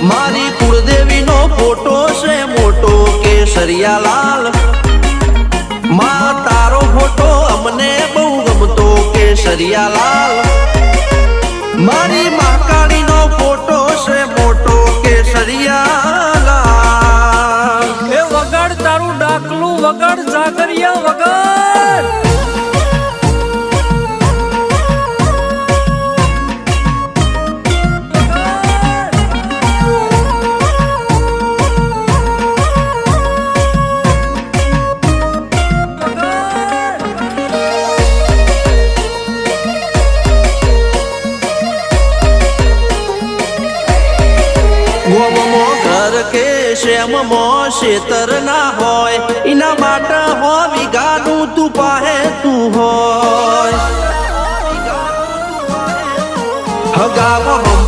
મારી કુળદેવીનો ફોટો છે મોટો કેસરિયા લાલ માં તારો ફોટો અમને બહુ ગમતો કેસરિયા લાલ મારી મહાકાળીનો ફોટો છે મોટો કેસરિયા લાલ એ વગાડ તારું ડાકલું વગાડ જાગરિયા વગાડ ગોમમો ઘર કે શ્યામમો શેતર ના હોય એના માટે હો વિગાનું તું પાહે તું હોય હગાવ